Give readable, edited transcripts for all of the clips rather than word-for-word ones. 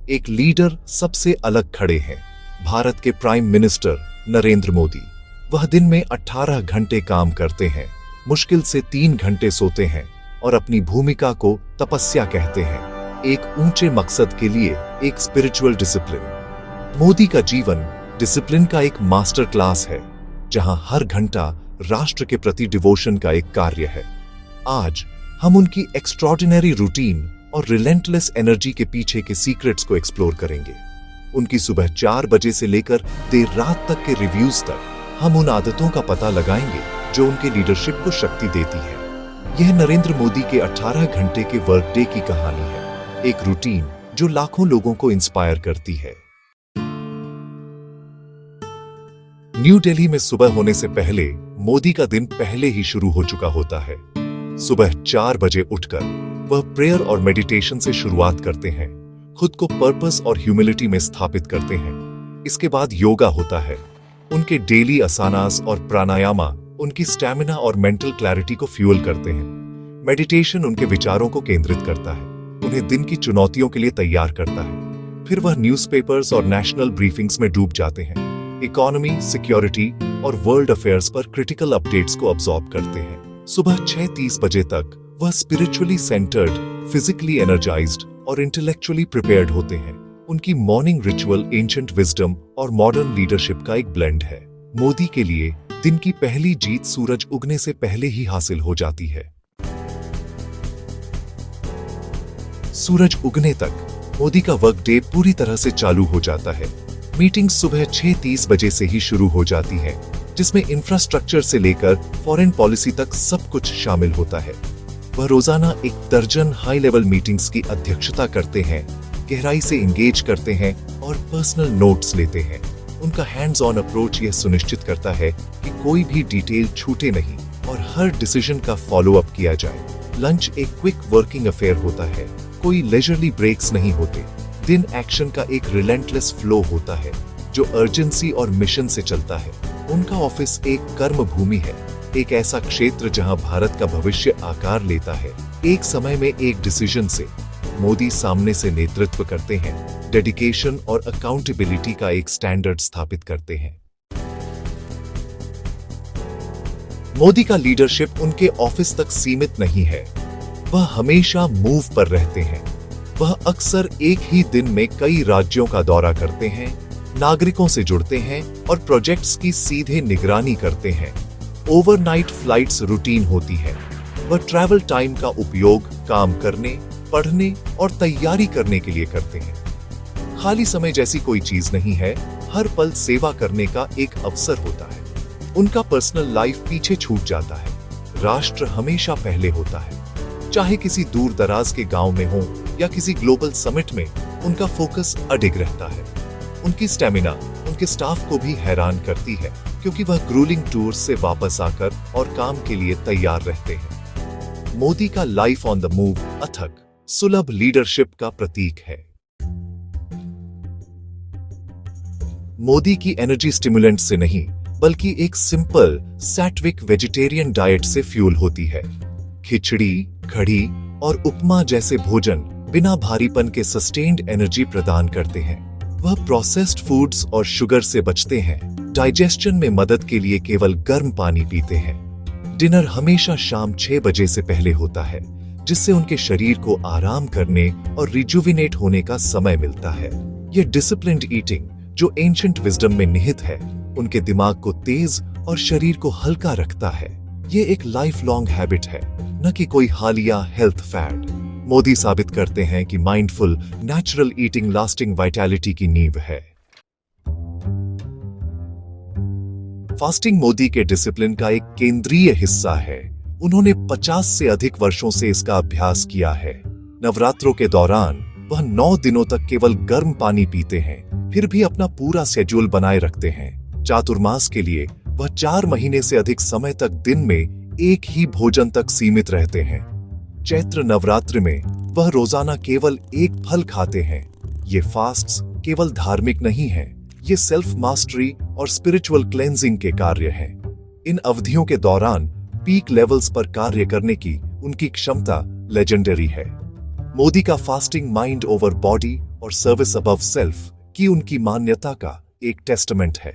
एक लीडर सबसे अलग खड़े हैं, भारत के प्राइम मिनिस्टर नरेंद्र मोदी। वह दिन में 18 घंटे काम करते हैं, मुश्किल से 3 घंटे सोते हैं और अपनी भूमिका को तपस्या कहते हैं, एक ऊंचे मकसद के लिए, एक स्पिरिचुअल डिसिप्लिन। मोदी का जीवन डिसिप्लिन का एक मास्टर क्लास है, जहां हर घंटा राष्ट्र के प्रति डिवोशन का एक कार्य है। आज हम उनकी एक्स्ट्रॉर्डिनरी रूटीन और रिलेंटलेस एनर्जी के पीछे के सीक्रेट्स को एक्सप्लोर करेंगे। उनकी सुबह 4 बजे से लेकर देर रात तक के रिव्यूज तक हम उन आदतों का पता लगाएंगे जो उनके लीडरशिप को शक्ति देती है। यह नरेंद्र मोदी के 18 घंटे के वर्क डे की कहानी है, एक रूटीन जो लाखों लोगों को इंस्पायर करती है। न्यू दिल्ली में सुबह होने से पहले मोदी का दिन पहले ही शुरू हो चुका होता है। सुबह 4 बजे उठकर वह प्रेयर और मेडिटेशन से शुरुआत करते हैं, खुद को पर्पस और ह्यूमिलिटी में स्थापित करते हैं। इसके बाद योगा होता है। उनके डेली आसानास और प्राणायामा उनकी स्टैमिना और मेंटल क्लैरिटी को फ्यूल करते हैं। मेडिटेशन उनके विचारों को केंद्रित करता है, उन्हें दिन की चुनौतियों के लिए तैयार करता है। फिर वह न्यूज़पेपर्स और नेशनल ब्रीफिंग्स में डूब जाते हैं, इकोनॉमी, सिक्योरिटी और वर्ल्ड अफेयर्स पर क्रिटिकल अपडेट्स को अब्सॉर्ब करते हैं। सुबह 6:30 बजे तक वह स्पिरिचुअली सेंटर्ड, फिजिकली एनर्जाइज्ड और इंटेलेक्चुअली प्रिपेयर्ड होते हैं। उनकी मॉर्निंग रिचुअल एंशिएंट विजडम और मॉडर्न लीडरशिप का एक ब्लेंड है। मोदी के लिए दिन की पहली जीत सूरज उगने से पहले ही हासिल हो जाती है। सूरज उगने तक मोदी का वर्क डे पूरी तरह से चालू हो जाता है। मीटिंग सुबह 6:30 बजे से ही शुरू हो जाती है, जिसमें इंफ्रास्ट्रक्चर से लेकर फॉरेन पॉलिसी तक सब कुछ शामिल होता है। वह रोजाना 1 दर्जन हाई लेवल मीटिंग्स की अध्यक्षता करते हैं, गहराई से इंगेज करते हैं और पर्सनल नोट्स लेते हैं। उनका हैंड्स ऑन अप्रोच यह सुनिश्चित करता है कि कोई भी डिटेल छूटे नहीं और हर डिसीजन का फॉलो अप किया जाए। लंच एक क्विक वर्किंग अफेयर होता है, कोई लेजरली ब्रेक्स नहीं होते। दिन एक्शन का एक रिलेंटलेस फ्लो होता है जो अर्जेंसी और मिशन से चलता है। उनका ऑफिस एक कर्म भूमि है, एक ऐसा क्षेत्र जहां भारत का भविष्य आकार लेता है। एक समय में एक डिसीजन से मोदी सामने से नेतृत्व करते हैं, डेडिकेशन और अकाउंटेबिलिटी का एक स्टैंडर्ड स्थापित करते हैं। मोदी का लीडरशिप उनके ऑफिस तक सीमित नहीं है, वह हमेशा मूव पर रहते हैं। वह अक्सर एक ही दिन में कई राज्यों का दौरा करते हैं, नागरिकों से जुड़ते हैं और प्रोजेक्ट्स की सीधे निगरानी करते हैं। ओवरनाइट फ्लाइट्स रूटीन होती है। वह ट्रैवल टाइम का उपयोग काम करने, पढ़ने और तैयारी करने के लिए करते हैं। खाली समय जैसी कोई चीज नहीं है, हर पल सेवा करने का एक अवसर होता है। उनका पर्सनल लाइफ पीछे छूट जाता है, राष्ट्र हमेशा पहले होता है। चाहे किसी दूर दराज के गांव में हो या किसी ग्लोबल समिट में, उनका फोकस अडिग रहता है। उनकी स्टैमिना उनके स्टाफ को भी हैरान करती है, क्योंकि वह ग्रूलिंग टूर से वापस आकर और काम के लिए तैयार रहते हैं। मोदी का लाइफ ऑन द मूव अथक, सुलभ लीडरशिप का प्रतीक है। मोदी की एनर्जी स्टिमुलेंट से नहीं, बल्कि एक सिंपल सैत्विक वेजिटेरियन डाइट से फ्यूल होती है। खिचड़ी, कढ़ी और उपमा जैसे भोजन बिना भारीपन के सस्टेन्ड एनर्जी प्रदान करते हैं। वह प्रोसेस्ड फूड्स और शुगर से बचते हैं, डाइजेशन में मदद के लिए केवल गर्म पानी पीते हैं। डिनर हमेशा शाम 6 बजे से पहले होता है, जिससे उनके शरीर को आराम करने और रिजुविनेट होने का समय मिलता है। यह डिसिप्लिन्ड ईटिंग जो एंशिएंट विजडम में निहित है, उनके दिमाग को तेज और शरीर को हल्का रखता है। ये एक लाइफ लॉन्ग हैबिट है, न कि कोई हालिया हेल्थ फैड। मोदी साबित करते हैं कि mindful natural eating lasting vitality की नींव है। फास्टिंग मोदी के डिसिप्लिन का एक केंद्रीय हिस्सा है। उन्होंने 50 से अधिक वर्षों से इसका अभ्यास किया है। नवरात्रों के दौरान वह 9 दिनों तक केवल गर्म पानी पीते हैं, फिर भी अपना पूरा शेड्यूल बनाए रखते हैं। चातुर्मास के लिए वह 4 महीने से अधिक समय तक दिन में एक ही भोजन तक सीमित रहते हैं। चैत्र नवरात्र में वह रोजाना केवल एक फल खाते हैं। ये फास्ट्स केवल धार्मिक नहीं है, ये सेल्फ मास्टरी और स्पिरिचुअल क्लेंजिंग के कार्य हैं। इन अवधियों के दौरान पीक लेवल्स पर कार्य करने की उनकी क्षमता लेजेंडरी है। मोदी का फास्टिंग माइंड ओवर बॉडी और सर्विस अबव सेल्फ की उनकी मान्यता का एक टेस्टमेंट है।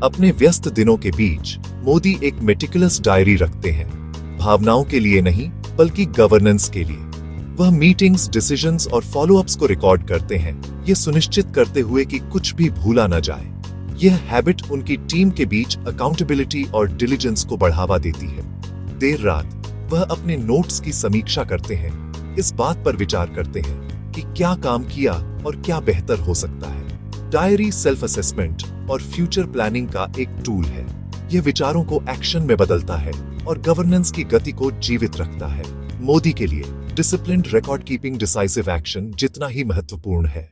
अपने व्यस्त दिनों के बीच मोदी एक मेटिकुलस डायरी रखते हैं, भावनाओं के लिए नहीं बल्कि गवर्नेंस के लिए। वह मीटिंग्स, डिसीजंस और फॉलोअप्स को रिकॉर्ड करते हैं, ये सुनिश्चित करते हुए कि कुछ भी भूला न जाए। यह हैबिट उनकी टीम के बीच अकाउंटेबिलिटी और डिलिजेंस को बढ़ावा देती है। देर रात वह अपने नोट्स की समीक्षा करते हैं, इस बात पर विचार करते हैं कि क्या काम किया और क्या बेहतर हो सकता है। डायरी सेल्फ असेसमेंट और फ्यूचर प्लानिंग का एक टूल है। यह विचारों को एक्शन में बदलता है और गवर्नेंस की गति को जीवित रखता है। मोदी के लिए disciplined record keeping decisive action जितना ही महत्वपूर्ण है।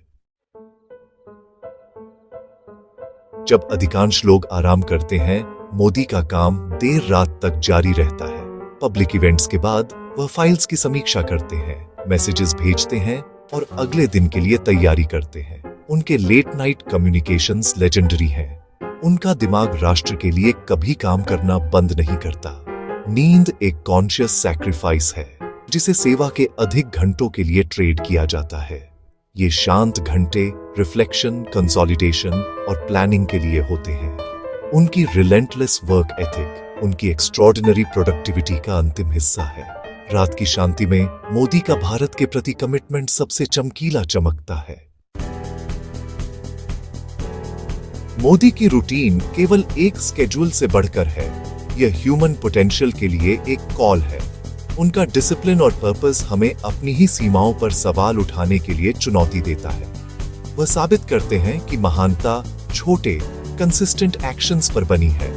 जब अधिकांश लोग आराम करते हैं, मोदी का काम देर रात तक जारी रहता है। पब्लिक इवेंट्स के बाद वह फाइल्स की समीक्षा करते हैं, मैसेजेस भेजते हैं और अगले दिन के लिए तैयारी करते हैं। उनके लेट नाइट कम्युनिकेशंस लेजेंडरी हैं। उनका दिमाग राष्ट्र के लिए कभी काम करना बंद नहीं करता। नींद एक कॉन्शियस सैक्रिफाइस है जिसे सेवा के अधिक घंटों के लिए ट्रेड किया जाता है। ये शांत घंटे रिफ्लेक्शन, कंसोलिडेशन और प्लानिंग के लिए होते हैं। उनकी रिलेंटलेस वर्क एथिक उनकी एक्स्ट्रॉर्डिनरी प्रोडक्टिविटी का अंतिम हिस्सा है। रात की शांति में मोदी का भारत के प्रति कमिटमेंट सबसे चमकीला चमकता है। मोदी की रूटीन केवल एक स्केड्यूल से बढ़कर है, यह ह्यूमन पोटेंशियल के लिए एक कॉल है। उनका डिसिप्लिन और पर्पस हमें अपनी ही सीमाओं पर सवाल उठाने के लिए चुनौती देता है। वह साबित करते हैं कि महानता छोटे कंसिस्टेंट एक्शंस पर बनी है,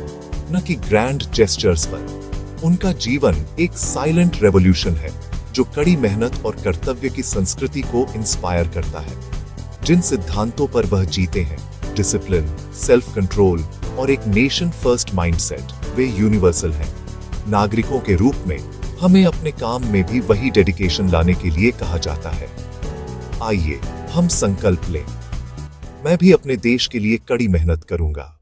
न कि ग्रैंड जेस्चर्स पर। उनका जीवन एक साइलेंट रेवोल्यूशन है जो कड़ी मेहनत और कर्तव्य की संस्कृति को इंस्पायर करता है। जिन सिद्धांतों पर वह जीते हैं, डिसिप्लिन, सेल्फ कंट्रोल और एक नेशन फर्स्ट माइंडसेट, वे यूनिवर्सल हैं। नागरिकों के रूप में हमें अपने काम में भी वही डेडिकेशन लाने के लिए कहा जाता है। आइए हम संकल्प लें, मैं भी अपने देश के लिए कड़ी मेहनत करूंगा।